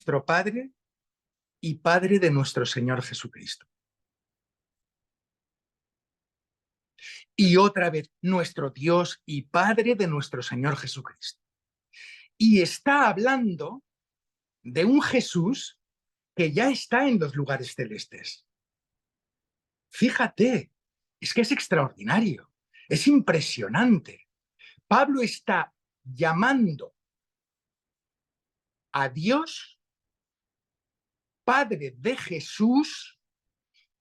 nuestro Padre y Padre de nuestro Señor Jesucristo. Y otra vez, nuestro Dios y Padre de nuestro Señor Jesucristo. Y está hablando de un Jesús que ya está en los lugares celestes. Fíjate, es que es extraordinario, es impresionante. Pablo está llamando a Dios Padre de Jesús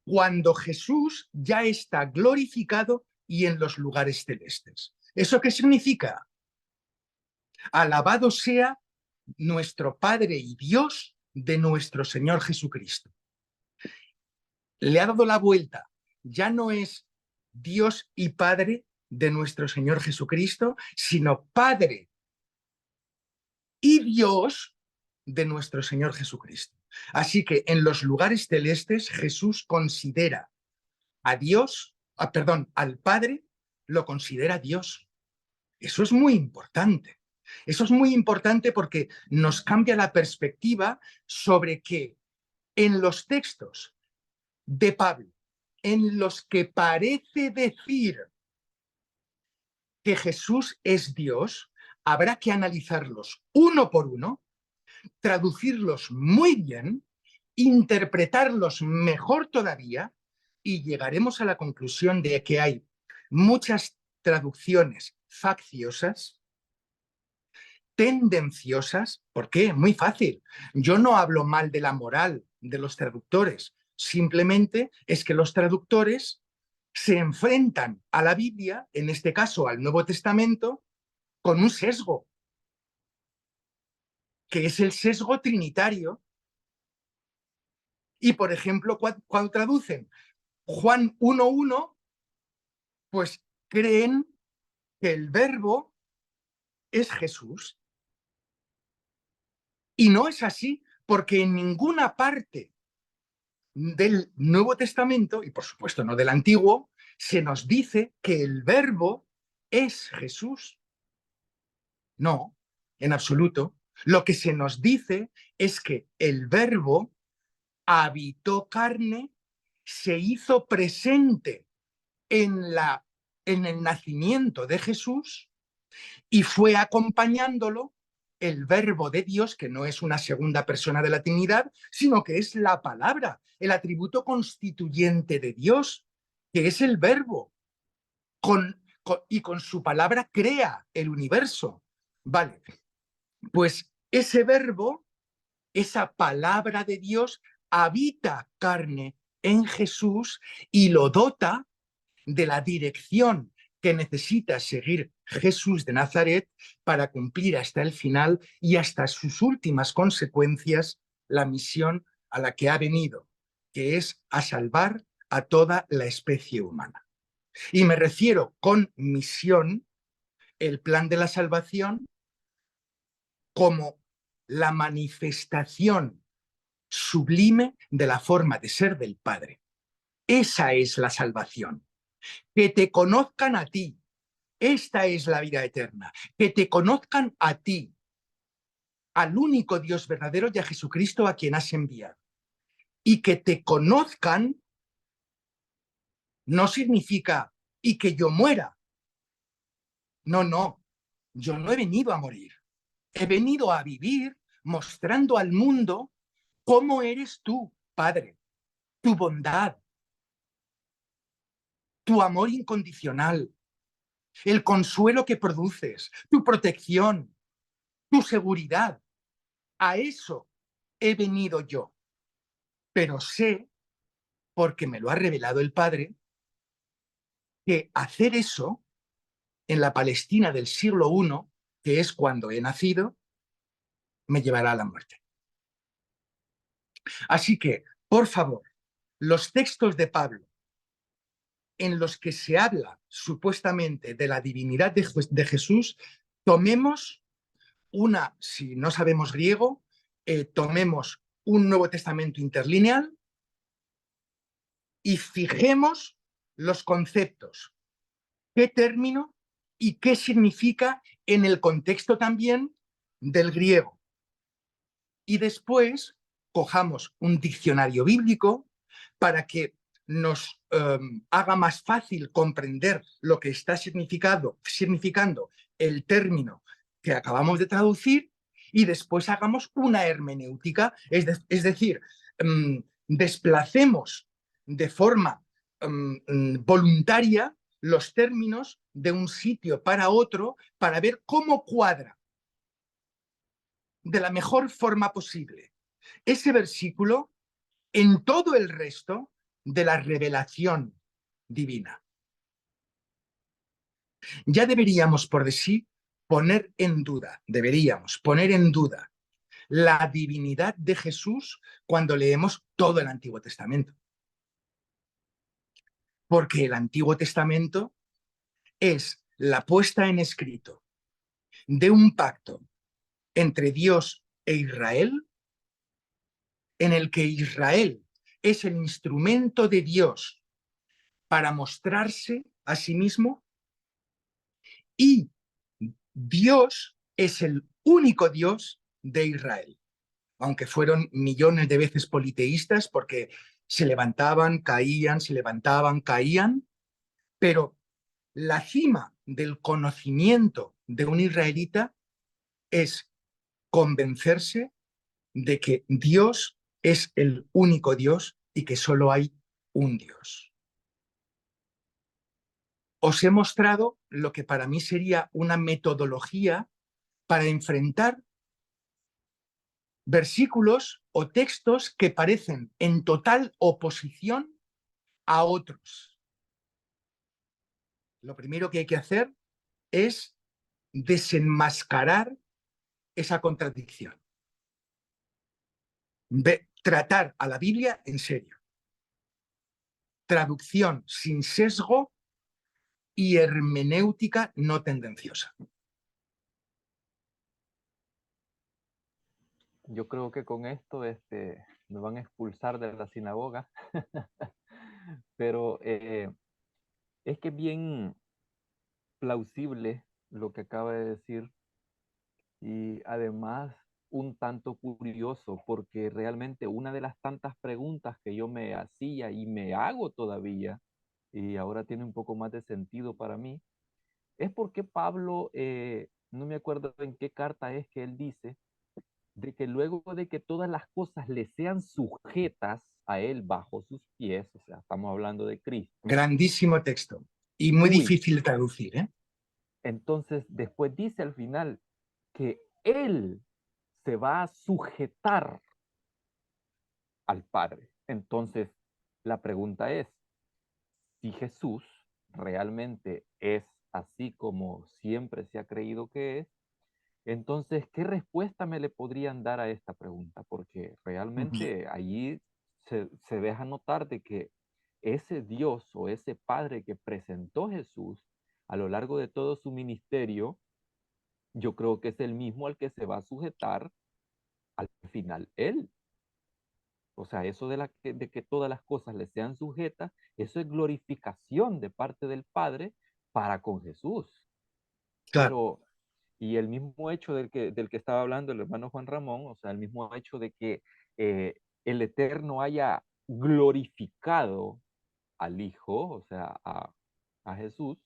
cuando Jesús ya está glorificado y en los lugares celestes. ¿Eso qué significa? Alabado sea nuestro Padre y Dios de nuestro Señor Jesucristo. Le ha dado la vuelta. Ya no es Dios y Padre de nuestro Señor Jesucristo, sino Padre y Dios de nuestro Señor Jesucristo. Así que en los lugares celestes Jesús considera a Dios, al Padre, lo considera Dios. Eso es muy importante. Eso es muy importante porque nos cambia la perspectiva sobre que en los textos de Pablo, en los que parece decir que Jesús es Dios, habrá que analizarlos uno por uno, traducirlos muy bien, interpretarlos mejor todavía y llegaremos a la conclusión de que hay muchas traducciones facciosas, tendenciosas. ¿Por qué? Muy fácil. Yo no hablo mal de la moral de los traductores, simplemente es que los traductores se enfrentan a la Biblia, en este caso al Nuevo Testamento, con un sesgo, que es el sesgo trinitario. Y, por ejemplo, cuando traducen Juan 1:1, pues creen que el verbo es Jesús. Y no es así, porque en ninguna parte del Nuevo Testamento, y por supuesto no del Antiguo, se nos dice que el verbo es Jesús. No, en absoluto. Lo que se nos dice es que el verbo habitó carne, se hizo presente en el nacimiento de Jesús y fue acompañándolo el verbo de Dios, que no es una segunda persona de la Trinidad, sino que es la palabra, el atributo constituyente de Dios, que es el verbo, y con su palabra crea el universo. Vale, pues ese verbo, esa palabra de Dios, habita carne en Jesús y lo dota de la dirección que necesita seguir Jesús de Nazaret para cumplir hasta el final y hasta sus últimas consecuencias la misión a la que ha venido, que es a salvar a toda la especie humana. Y me refiero con misión, el plan de la salvación, como la manifestación sublime de la forma de ser del Padre. Esa es la salvación. Que te conozcan a ti. Esta es la vida eterna. Que te conozcan a ti, al único Dios verdadero y a Jesucristo a quien has enviado. Y que te conozcan no significa y que yo muera. No, no. Yo no he venido a morir. He venido a vivir mostrando al mundo cómo eres tú, Padre, tu bondad, tu amor incondicional, el consuelo que produces, tu protección, tu seguridad. A eso he venido yo. Pero sé, porque me lo ha revelado el Padre, que hacer eso en la Palestina del siglo I, que es cuando he nacido, me llevará a la muerte. Así que, por favor, los textos de Pablo en los que se habla supuestamente de la divinidad de Jesús, tomemos si no sabemos griego, tomemos un Nuevo Testamento interlineal y fijemos los conceptos, qué término y qué significa en el contexto también del griego. y después cojamos un diccionario bíblico para que nos haga más fácil comprender lo que está significando el término que acabamos de traducir, y después hagamos una hermenéutica, es decir, desplacemos de forma voluntaria los términos de un sitio para otro para ver cómo cuadra de la mejor forma posible ese versículo en todo el resto de la revelación divina. Ya deberíamos, por de sí, deberíamos poner en duda la divinidad de Jesús cuando leemos todo el Antiguo Testamento. Porque el Antiguo Testamento es la puesta en escrito de un pacto entre Dios e Israel, en el que Israel es el instrumento de Dios para mostrarse a sí mismo, y Dios es el único Dios de Israel, aunque fueron millones de veces politeístas porque se levantaban, caían, se levantaban, caían, pero la cima del conocimiento de un israelita es convencerse de que Dios es el único Dios y que solo hay un Dios. Os he mostrado lo que para mí sería una metodología para enfrentar versículos o textos que parecen en total oposición a otros. Lo primero que hay que hacer es desenmascarar esa contradicción. Tratar a la Biblia en serio. Traducción sin sesgo y hermenéutica no tendenciosa. Yo creo que con esto me van a expulsar de la sinagoga, pero es que es bien plausible lo que acaba de decir, y además un tanto curioso, porque realmente una de las tantas preguntas que yo me hacía y me hago todavía, y ahora tiene un poco más de sentido para mí, es por qué Pablo, no me acuerdo en qué carta es que él dice, de que luego de que todas las cosas le sean sujetas a él bajo sus pies, o sea, estamos hablando de Cristo. Grandísimo texto y muy Uy, difícil de traducir, ¿eh? entonces después dice al final que él se va a sujetar al Padre. Entonces, la pregunta es, si Jesús realmente es así como siempre se ha creído que es, entonces, ¿qué respuesta me le podrían dar a esta pregunta? Porque realmente allí se deja notar de que ese Dios o ese Padre que presentó Jesús a lo largo de todo su ministerio, yo creo que es el mismo al que se va a sujetar al final él. O sea, eso de que todas las cosas le sean sujetas, eso es glorificación de parte del Padre para con Jesús. Claro. Pero, y el mismo hecho del que estaba hablando el hermano Juan Ramón, o sea, el mismo hecho de que el Eterno haya glorificado al Hijo, o sea, a Jesús,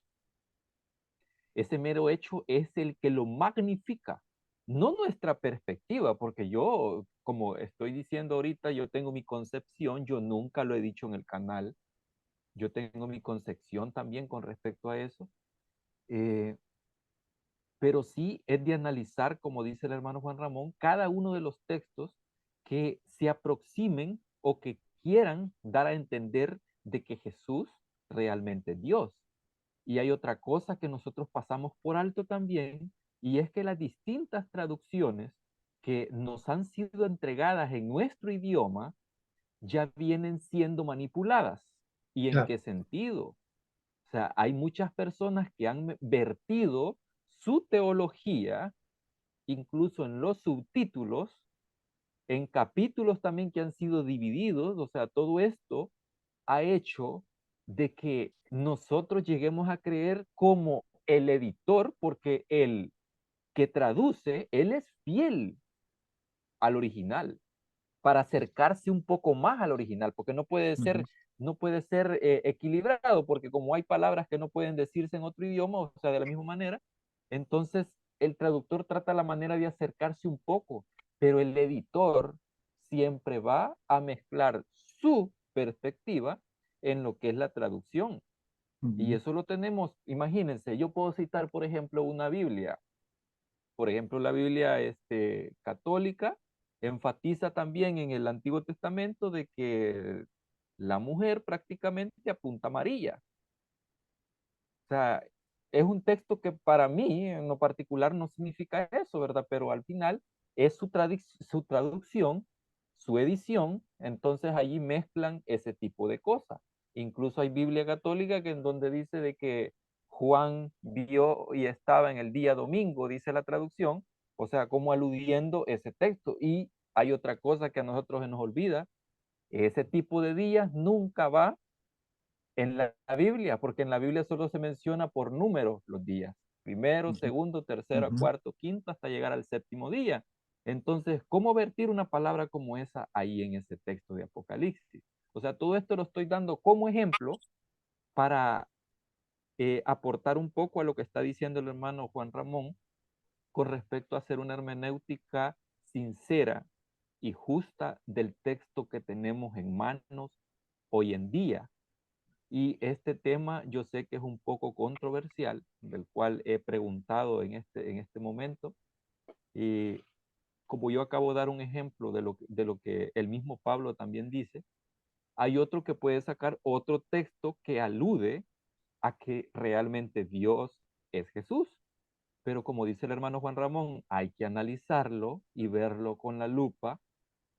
ese mero hecho es el que lo magnifica, no nuestra perspectiva, porque yo, como estoy diciendo ahorita, yo tengo mi concepción, yo nunca lo he dicho en el canal, yo tengo mi concepción también con respecto a eso, eh, pero sí es de analizar, como dice el hermano Juan Ramón, cada uno de los textos que se aproximen o que quieran dar a entender de que Jesús realmente es Dios. Y hay otra cosa que nosotros pasamos por alto también, y es que las distintas traducciones que nos han sido entregadas en nuestro idioma ya vienen siendo manipuladas. ¿Y en Claro. qué sentido? O sea, hay muchas personas que han vertido su teología, incluso en los subtítulos, en capítulos también que han sido divididos, o sea, todo esto ha hecho de que nosotros lleguemos a creer como el editor, porque el que traduce, él es fiel al original, para acercarse un poco más al original, porque Ujú. no puede ser equilibrado, porque como hay palabras que no pueden decirse en otro idioma, o sea, de la misma manera, entonces el traductor trata la manera de acercarse un poco, pero el editor siempre va a mezclar su perspectiva en lo que es la traducción. Y Ujú. eso lo tenemos, imagínense, yo puedo citar, por ejemplo, una Biblia. Por ejemplo, la Biblia católica enfatiza también en el Antiguo Testamento de que la mujer prácticamente apunta amarilla. O sea, es un texto que para mí en lo particular no significa eso, ¿verdad? Pero al final es su traducción, su edición, entonces allí mezclan ese tipo de cosas. Incluso hay Biblia católica que en donde dice de que Juan vio y estaba en el día domingo, dice la traducción, o sea, como aludiendo ese texto. Y hay otra cosa que a nosotros se nos olvida, ese tipo de días nunca va en la Biblia, porque en la Biblia solo se menciona por números los días. Primero, Ujú. segundo, tercero, Ujú. cuarto, quinto, hasta llegar al séptimo día. Entonces, ¿cómo vertir una palabra como esa ahí en ese texto de Apocalipsis? O sea, todo esto lo estoy dando como ejemplo para aportar un poco a lo que está diciendo el hermano Juan Ramón con respecto a hacer una hermenéutica sincera y justa del texto que tenemos en manos hoy en día. Y este tema yo sé que es un poco controversial, del cual he preguntado en este momento. Y como yo acabo de dar un ejemplo de lo que el mismo Pablo también dice, hay otro que puede sacar otro texto que alude a que realmente Dios es Jesús. Pero como dice el hermano Juan Ramón, hay que analizarlo y verlo con la lupa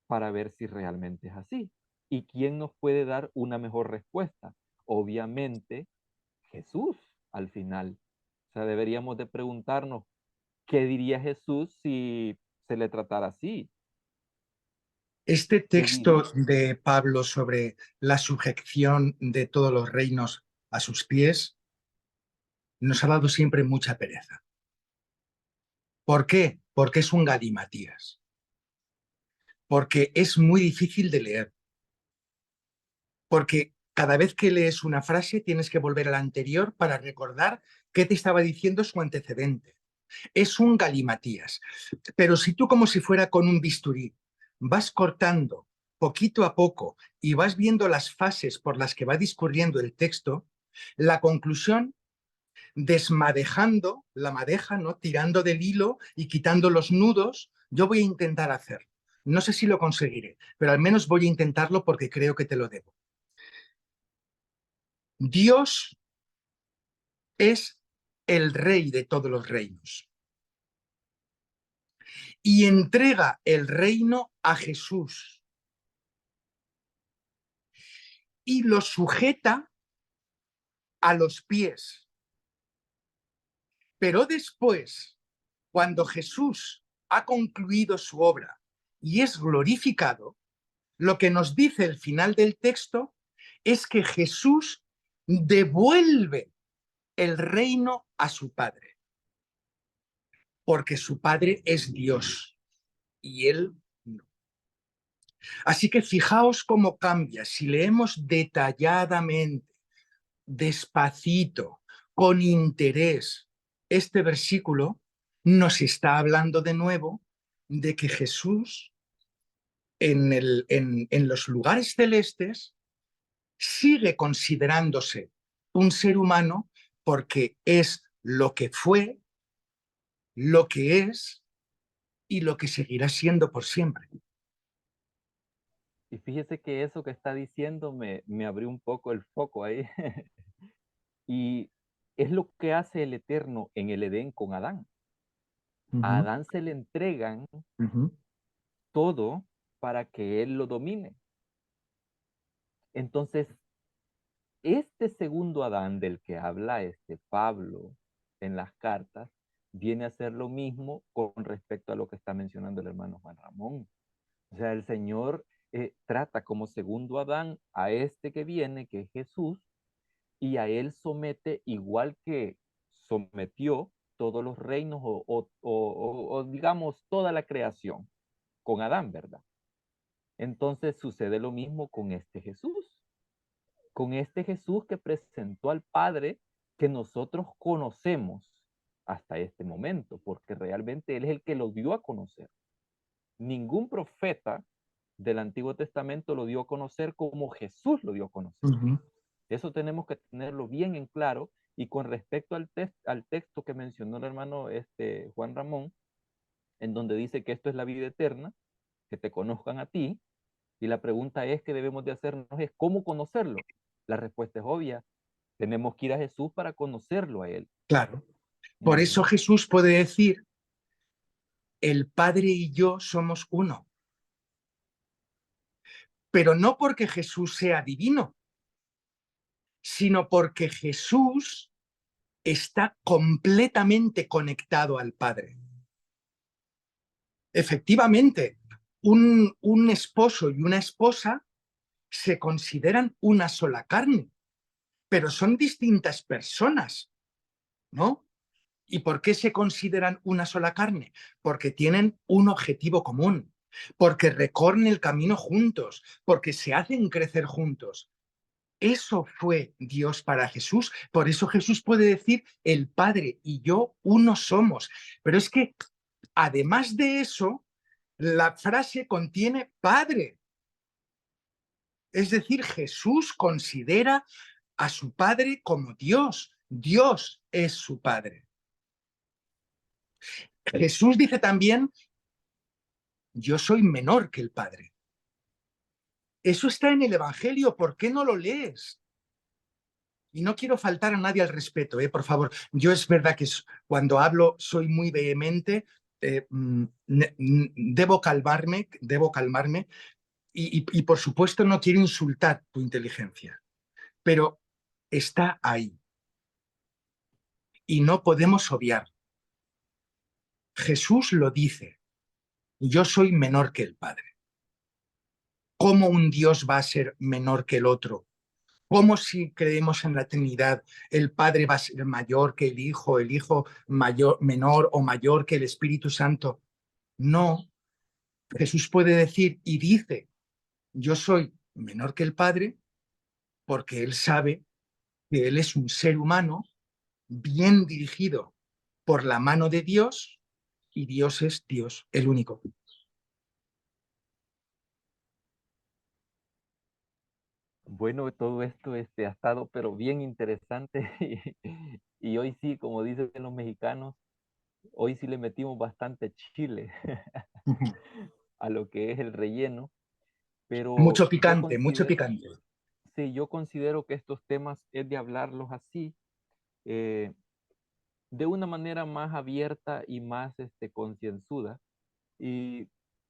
para ver si realmente es así. ¿Y quién nos puede dar una mejor respuesta? Obviamente Jesús al final. O sea, deberíamos de preguntarnos, ¿qué diría Jesús si se le tratara así? Este ¿Qué texto diría? de Pablo sobre la sujeción de todos los reinos a sus pies nos ha dado siempre mucha pereza. ¿Por qué? Porque es un galimatías, porque es muy difícil de leer, porque cada vez que lees una frase tienes que volver a la anterior para recordar qué te estaba diciendo su antecedente. Es un galimatías. Pero si tú, como si fuera con un bisturí, vas cortando poquito a poco y vas viendo las fases por las que va discurriendo el texto, la conclusión, desmadejando la madeja, ¿no? Tirando del hilo y quitando los nudos, yo voy a intentar hacer. No sé si lo conseguiré, pero al menos voy a intentarlo porque creo que te lo debo. Dios es el rey de todos los reinos y entrega el reino a Jesús y lo sujeta a los pies. Pero después, cuando Jesús ha concluido su obra y es glorificado, lo que nos dice el final del texto es que Jesús devuelve el reino a su Padre, porque su Padre es Dios y él no. Así que fijaos cómo cambia si leemos detalladamente, despacito, con interés, este versículo nos está hablando de nuevo de que Jesús en los lugares celestes sigue considerándose un ser humano porque es lo que fue, lo que es y lo que seguirá siendo por siempre. Y fíjese que eso que está diciendo me abrió un poco el foco ahí. Y es lo que hace el Eterno en el Edén con Adán. Uh A -huh, Adán se le entregan uh -huh. todo para que él lo domine. Entonces, este segundo Adán del que habla este Pablo en las cartas, viene a ser lo mismo con respecto a lo que está mencionando el hermano Juan Ramón. O sea, el Señor trata como segundo Adán a este que viene, que es Jesús, y a él somete igual que sometió todos los reinos o digamos toda la creación. con Adán, ¿verdad? Entonces sucede lo mismo con este Jesús que presentó al Padre que nosotros conocemos hasta este momento, porque realmente Él es el que lo dio a conocer. Ningún profeta del Antiguo Testamento lo dio a conocer como Jesús lo dio a conocer. Ujú. Eso tenemos que tenerlo bien en claro. Y con respecto al texto que mencionó el hermano Juan Ramón, en donde dice que esto es la vida eterna, que te conozcan a ti, y la pregunta es que debemos de hacernos es ¿cómo conocerlo? La respuesta es obvia, tenemos que ir a Jesús para conocerlo a Él. Claro. Por eso Ujú. Jesús puede decir, el Padre y yo somos uno. Pero no porque Jesús sea divino, sino porque Jesús está completamente conectado al Padre. Efectivamente, un esposo y una esposa se consideran una sola carne, pero son distintas personas, ¿no? ¿Y por qué se consideran una sola carne? Porque tienen un objetivo común, porque recorren el camino juntos, porque se hacen crecer juntos. Eso fue Dios para Jesús. Por eso Jesús puede decir, el Padre y yo uno somos. Pero es que, además de eso, la frase contiene Padre. Es decir, Jesús considera a su Padre como Dios. Dios es su Padre. Jesús dice también, yo soy menor que el Padre. Eso está en el Evangelio, ¿por qué no lo lees? Y no quiero faltar a nadie al respeto, por favor. Yo es verdad que cuando hablo soy muy vehemente, debo calmarme y por supuesto no quiero insultar tu inteligencia, pero está ahí y no podemos obviar. Jesús lo dice, yo soy menor que el Padre. ¿Cómo un Dios va a ser menor que el otro? ¿Cómo si creemos en la Trinidad, el Padre va a ser mayor que el Hijo mayor, menor o mayor que el Espíritu Santo? No. Jesús puede decir y dice, yo soy menor que el Padre porque Él sabe que Él es un ser humano bien dirigido por la mano de Dios y Dios es Dios, el único. Bueno, todo esto ha estado pero bien interesante y hoy sí, como dicen los mexicanos, hoy sí le metimos bastante chile a lo que es el relleno, pero Mucho picante, mucho picante. sí, yo considero que estos temas es de hablarlos así, eh, de una manera más abierta y más concienzuda. Y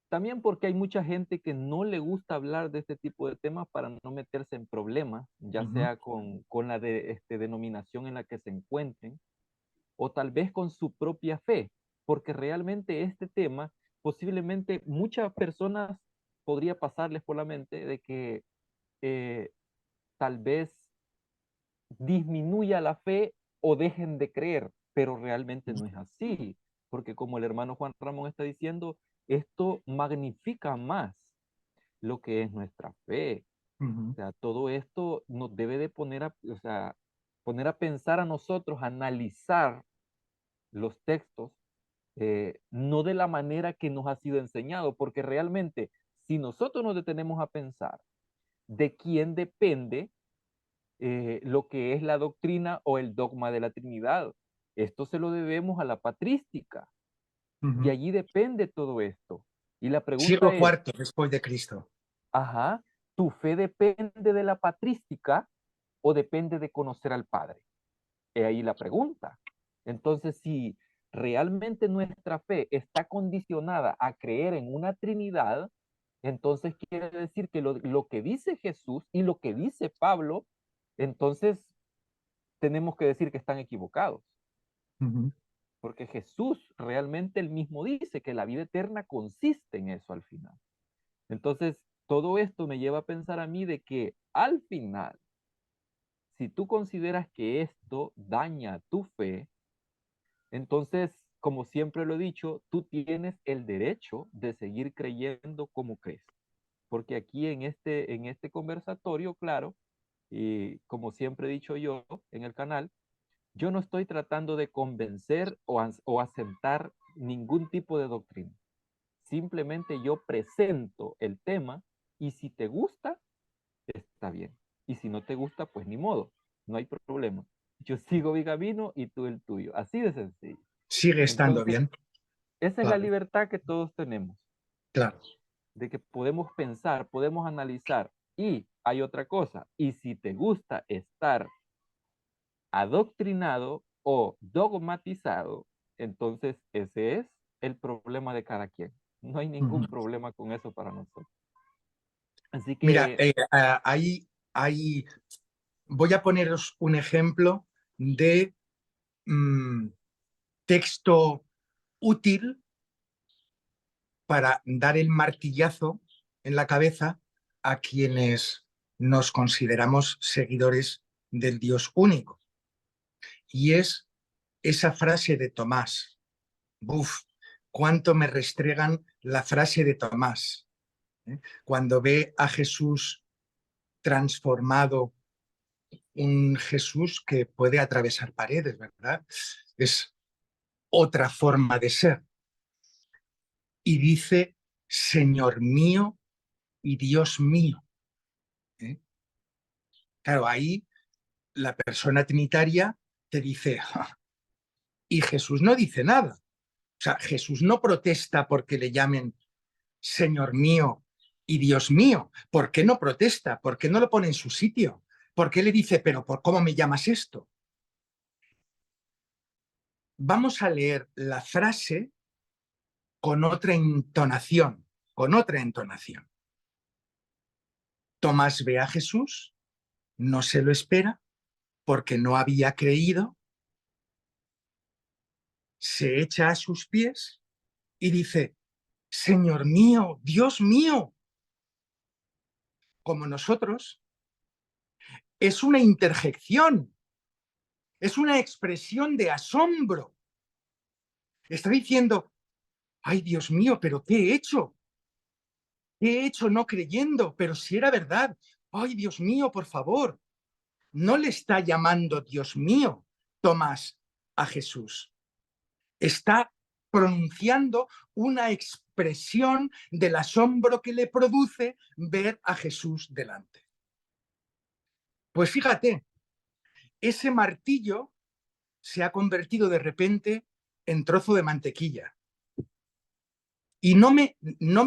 también porque hay mucha gente que no le gusta hablar de este tipo de temas para no meterse en problemas, ya Ujú. sea con la denominación en la que se encuentren o tal vez con su propia fe, porque realmente este tema posiblemente muchas personas podría pasarles por la mente de que eh, tal vez disminuya la fe o dejen de creer, pero realmente no es así, porque como el hermano Juan Ramón está diciendo, esto magnifica más lo que es nuestra fe. O Ujú. sea, todo esto nos debe de o sea, poner a pensar a nosotros, analizar los textos, no de la manera que nos ha sido enseñado, porque realmente si nosotros nos detenemos a pensar de quién depende lo que es la doctrina o el dogma de la Trinidad. Esto se lo debemos a la patrística. De Ujú. allí depende todo esto. Y la pregunta Siglo es, IV después de Cristo. ajá, ¿tu fe depende de la patrística o depende de conocer al Padre? He ahí la pregunta. Entonces, si realmente nuestra fe está condicionada a creer en una Trinidad, entonces quiere decir que lo que dice Jesús y lo que dice Pablo, entonces tenemos que decir que están equivocados, Ujú. porque Jesús realmente él mismo dice que la vida eterna consiste en eso al final. Entonces, todo esto me lleva a pensar a mí de que al final, si tú consideras que esto daña tu fe, entonces como siempre lo he dicho, tú tienes el derecho de seguir creyendo como crees. Porque aquí en este conversatorio, claro, y como siempre he dicho yo en el canal, yo no estoy tratando de convencer o asentar ningún tipo de doctrina. Simplemente yo presento el tema y si te gusta, está bien. Y si no te gusta, pues ni modo, no hay problema. Yo sigo mi camino y tú el tuyo. Así de sencillo. Sigue estando Entonces, bien, esa es la claro, libertad que todos tenemos, claro. de que podemos pensar, podemos analizar. Y hay otra cosa, y si te gusta estar adoctrinado o dogmatizado, entonces ese es el problema de cada quien. No hay ningún Ujú. problema con eso para nosotros. Así Mira, que voy a poneros un ejemplo de mm, texto útil para dar el martillazo en la cabeza a quienes nos consideramos seguidores del Dios único. Y es esa frase de Tomás. Buf, cuánto me restregan la frase de Tomás, ¿eh? Cuando ve a Jesús transformado, un Jesús que puede atravesar paredes, ¿verdad? Es otra forma de ser. Y dice, Señor mío y Dios mío, ¿eh? Claro, ahí la persona trinitaria te dice, "Ja", y Jesús no dice nada. O sea, Jesús no protesta porque le llamen Señor mío y Dios mío. ¿Por qué no protesta? ¿Por qué no lo pone en su sitio? ¿Por qué le dice, pero por cómo me llamas esto? Vamos a leer la frase con otra entonación, con otra entonación. Tomás ve a Jesús, no se lo espera porque no había creído, se echa a sus pies y dice, Señor mío, Dios mío, como nosotros, es una interjección, es una expresión de asombro. Está diciendo, ay Dios mío, pero ¿qué he hecho? ¿Qué he hecho no creyendo? Pero si era verdad, ay Dios mío, por favor. No le está llamando Dios mío Tomás a Jesús. Está pronunciando una expresión del asombro que le produce ver a Jesús delante. Pues fíjate, ese martillo se ha convertido de repente en trozo de mantequilla. Y no me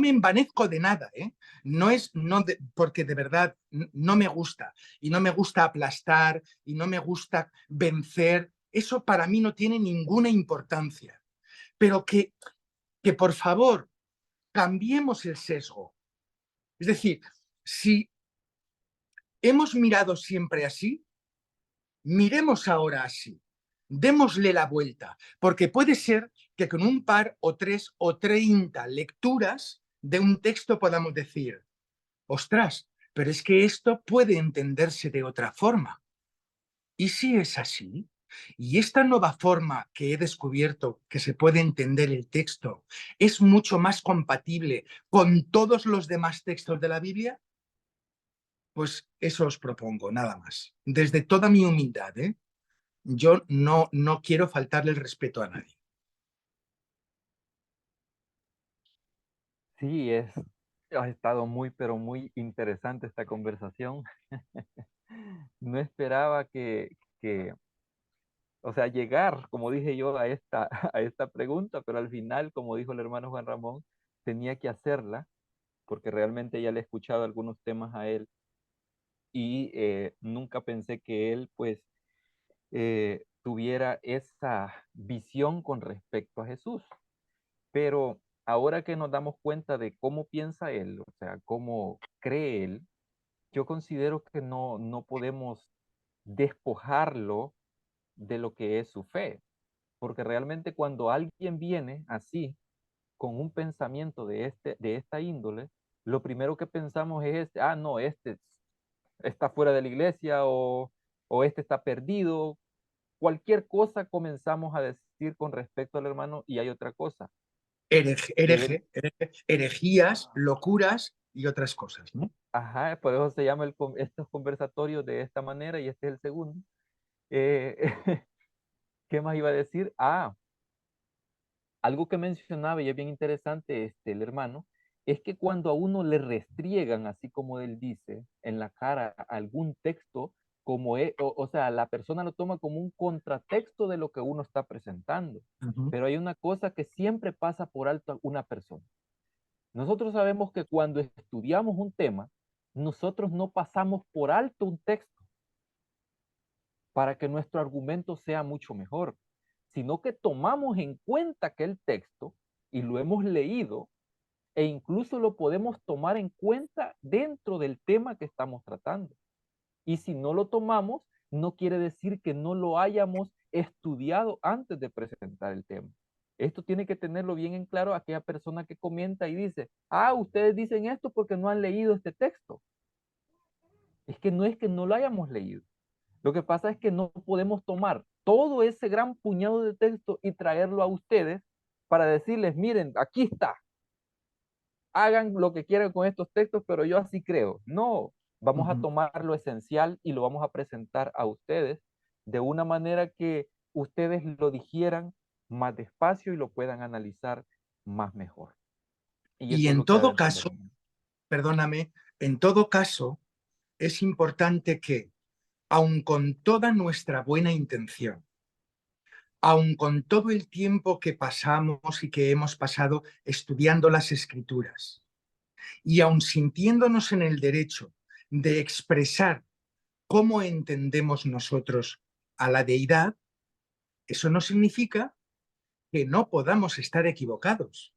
envanezco de nada, ¿eh? No es, no de, porque de verdad no me gusta. Y no me gusta aplastar, y no me gusta vencer. Eso para mí no tiene ninguna importancia. Pero que por favor, cambiemos el sesgo. Es decir, si hemos mirado siempre así, miremos ahora así. Démosle la vuelta, porque puede ser que con un par o 3 o 30 lecturas de un texto podamos decir, ostras, pero es que esto puede entenderse de otra forma. ¿Y si es así? Y esta nueva forma que he descubierto que se puede entender el texto es mucho más compatible con todos los demás textos de la Biblia, pues eso os propongo, nada más. Desde toda mi humildad, ¿eh? Yo no quiero faltarle el respeto a nadie. sí, ha estado muy, pero muy interesante esta conversación. No esperaba o sea, llegar, como dije yo, a a esta pregunta, pero al final, como dijo el hermano Juan Ramón, tenía que hacerla, porque realmente ya le he escuchado algunos temas a él y nunca pensé que él, pues, tuviera esa visión con respecto a Jesús. Pero ahora que nos damos cuenta de cómo piensa él, o sea, cómo cree él, yo considero que no podemos despojarlo de lo que es su fe, porque realmente cuando alguien viene así, con un pensamiento de esta índole, lo primero que pensamos es, ah, no, este está fuera de la iglesia o este está perdido, cualquier cosa comenzamos a decir decir con respecto al hermano y hay otra cosa. Herejías, locuras y otras cosas, ¿no? Ajá, por eso se llama estos conversatorios de esta manera y este es el segundo. Eh, ¿Qué más iba a decir? Algo que mencionaba y es bien interesante el hermano, es que cuando a uno le restriegan, así como él dice, en la cara algún texto, o sea, la persona lo toma como un contratexto de lo que uno está presentando. Ujú, Pero hay una cosa que siempre pasa por alto a una persona. Nosotros sabemos que cuando estudiamos un tema, nosotros no pasamos por alto un texto para que nuestro argumento sea mucho mejor, sino que tomamos en cuenta aquel texto y lo hemos leído e incluso lo podemos tomar en cuenta dentro del tema que estamos tratando. Y si no lo tomamos, no quiere decir que no lo hayamos estudiado antes de presentar el tema. Esto tiene que tenerlo bien en claro aquella persona que comenta y dice, ustedes dicen esto porque no han leído este texto. Es que no lo hayamos leído. Lo que pasa es que no podemos tomar todo ese gran puñado de texto y traerlo a ustedes para decirles, miren, aquí está, hagan lo que quieran con estos textos, pero yo así creo. No, vamos a ujú. tomar lo esencial y lo vamos a presentar a ustedes de una manera que ustedes lo digieran más despacio y lo puedan analizar más mejor. Y Y eso es en lo que ha de todo entender. caso, perdóname, en todo caso, es importante que, aun con toda nuestra buena intención, aun con todo el tiempo que pasamos y que hemos pasado estudiando las escrituras, y aun sintiéndonos en el derecho de expresar cómo entendemos nosotros a la deidad, eso no significa que no podamos estar equivocados.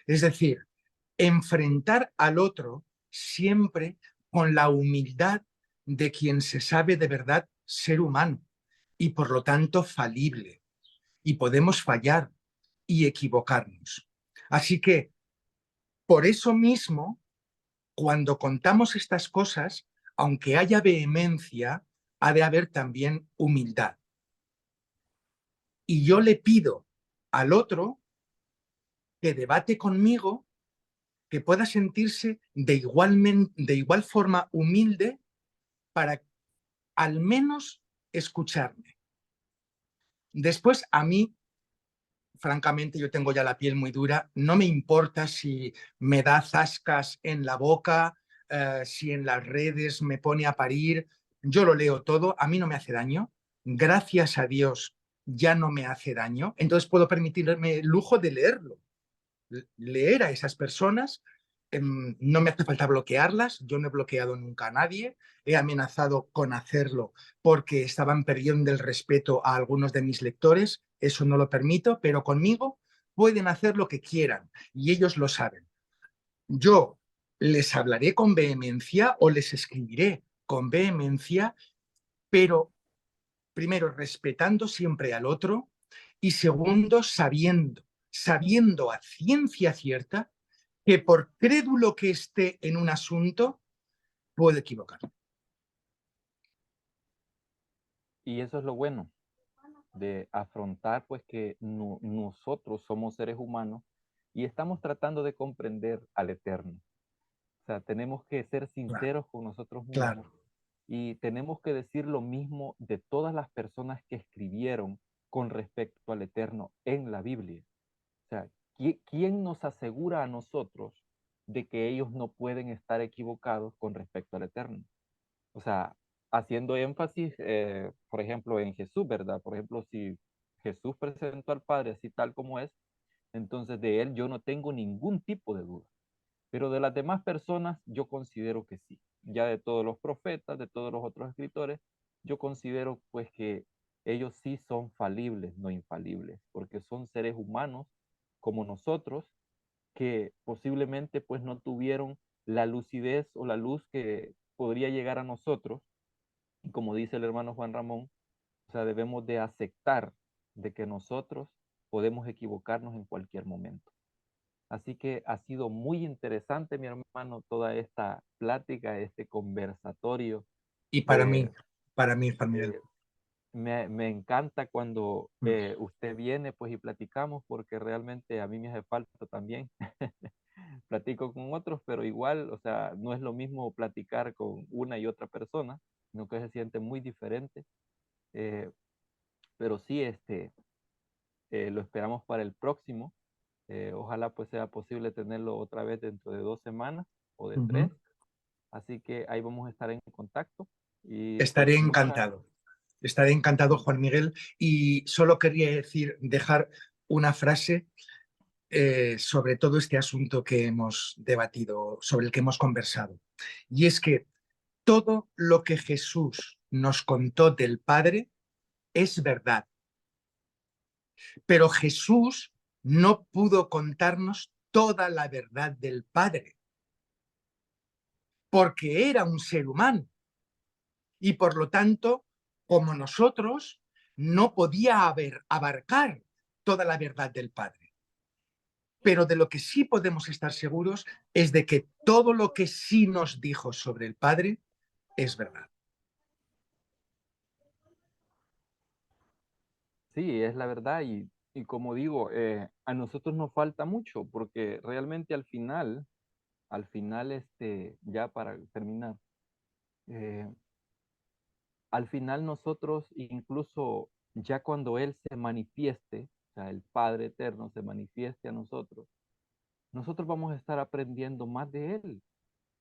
Es decir, enfrentar al otro siempre con la humildad de quien se sabe de verdad ser humano y por lo tanto falible. Y podemos fallar y equivocarnos. Así que, por eso mismo, cuando contamos estas cosas, aunque haya vehemencia, ha de haber también humildad. Y yo le pido al otro que debate conmigo, que pueda sentirse de igual forma humilde para al menos escucharme. Después, a mí, francamente, yo tengo ya la piel muy dura, no me importa si me da zascas en la boca, si en las redes me pone a parir, yo lo leo todo, a mí no me hace daño, gracias a Dios ya no me hace daño, entonces puedo permitirme el lujo de leerlo, leer a esas personas. No me hace falta bloquearlas, yo no he bloqueado nunca a nadie, he amenazado con hacerlo porque estaban perdiendo el respeto a algunos de mis lectores, eso no lo permito, pero conmigo pueden hacer lo que quieran y ellos lo saben. Yo les hablaré con vehemencia o les escribiré con vehemencia, pero primero respetando siempre al otro y segundo sabiendo a ciencia cierta que por crédulo que esté en un asunto, puede equivocar. Y eso es lo bueno de afrontar pues que nosotros somos seres humanos y estamos tratando de comprender al Eterno. O sea, tenemos que ser Claro, sinceros con nosotros mismos claro. y tenemos que decir lo mismo de todas las personas que escribieron con respecto al Eterno en la Biblia. O sea, ¿quién nos asegura a nosotros de que ellos no pueden estar equivocados con respecto al Eterno? O sea, haciendo énfasis, por ejemplo, en Jesús, ¿verdad? Por ejemplo, si Jesús presentó al Padre así tal como es, entonces de él yo no tengo ningún tipo de duda. Pero de las demás personas, yo considero que sí. Ya de todos los profetas, de todos los otros escritores, yo considero pues que ellos sí son falibles, no infalibles, porque son seres humanos como nosotros que posiblemente pues no tuvieron la lucidez o la luz que podría llegar a nosotros. Y como dice el hermano Juan Ramón, o sea, debemos de aceptar de que nosotros podemos equivocarnos en cualquier momento. Así que ha sido muy interesante, mi hermano, toda esta plática, este conversatorio Y de, para mí, Juan Miguel. de me encanta cuando Mm. usted viene pues y platicamos porque realmente a mí me hace falta también. Platico con otros, pero igual, o sea, no es lo mismo platicar con una y otra persona, sino que se siente muy diferente. Eh, pero sí, lo esperamos para el próximo. Ojalá pues sea posible tenerlo otra vez dentro de 2 semanas o de Ujú. 3. Así que ahí vamos a estar en contacto. Y pues Estaré encantado. Estaré encantado, Juan Miguel. Y solo quería dejar una frase sobre todo este asunto que hemos debatido, sobre el que hemos conversado. Y es que todo lo que Jesús nos contó del Padre es verdad, pero Jesús no pudo contarnos toda la verdad del Padre, porque era un ser humano y por lo tanto, como nosotros, no podía abarcar toda la verdad del Padre. Pero de lo que sí podemos estar seguros es de que todo lo que sí nos dijo sobre el Padre es verdad. sí, es la verdad y como digo, a nosotros nos falta mucho porque realmente al final, ya para terminar, eh, al final nosotros incluso ya cuando Él se manifieste, o sea, el Padre Eterno se manifieste a nosotros vamos a estar aprendiendo más de Él.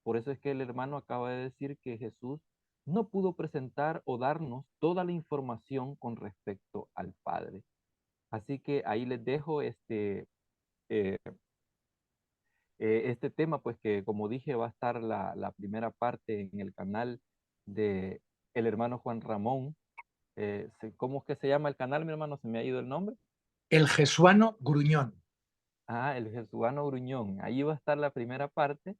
Por eso es que el hermano acaba de decir que Jesús no pudo presentar o darnos toda la información con respecto al Padre. Así que ahí les dejo eh, este tema, pues que como dije va a estar la primera parte en el canal de el hermano Juan Ramón. ¿Cómo es que se llama el canal, mi hermano? Se me ha ido el nombre. El jesuano gruñón. Ah, el Jesuano Gruñón. Ahí va a estar la primera parte.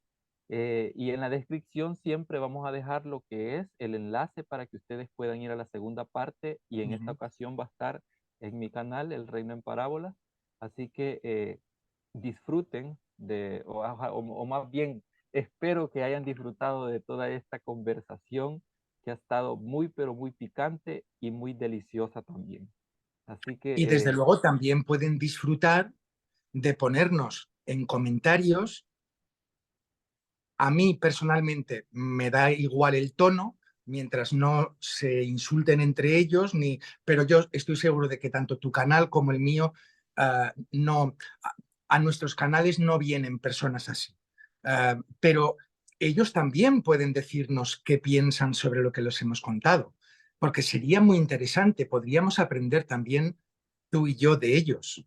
Y en la descripción siempre vamos a dejar lo que es el enlace para que ustedes puedan ir a la segunda parte. Y en esta Ujú. ocasión va a estar en mi canal, El Reino en Parábolas. Así que disfruten o más bien, espero que hayan disfrutado de toda esta conversación que ha estado muy, pero muy picante y muy deliciosa también. Así que Y desde luego también pueden disfrutar de ponernos en comentarios. A mí personalmente me da igual el tono, mientras no se insulten entre ellos, pero yo estoy seguro de que tanto tu canal como el mío, no, a nuestros canales no vienen personas así. Pero ellos también pueden decirnos qué piensan sobre lo que les hemos contado, porque sería muy interesante, podríamos aprender también tú y yo de ellos.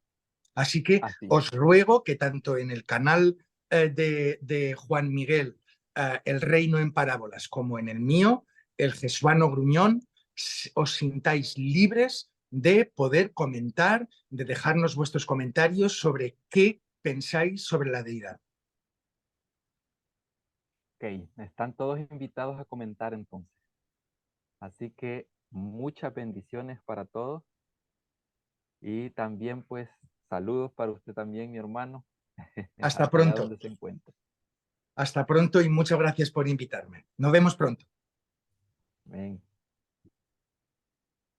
Así que así es. os ruego que tanto en el canal de Juan Miguel, El Reino en Parábolas, como en el mío, el Jesuano Gruñón, os sintáis libres de poder comentar, de dejarnos vuestros comentarios sobre qué pensáis sobre la deidad. Ok, están todos invitados a comentar entonces. Así que muchas bendiciones para todos y también pues saludos para usted también, mi hermano, Hasta hasta allá pronto. donde se encuentre. Hasta pronto y muchas gracias por invitarme. Nos vemos pronto. Amén.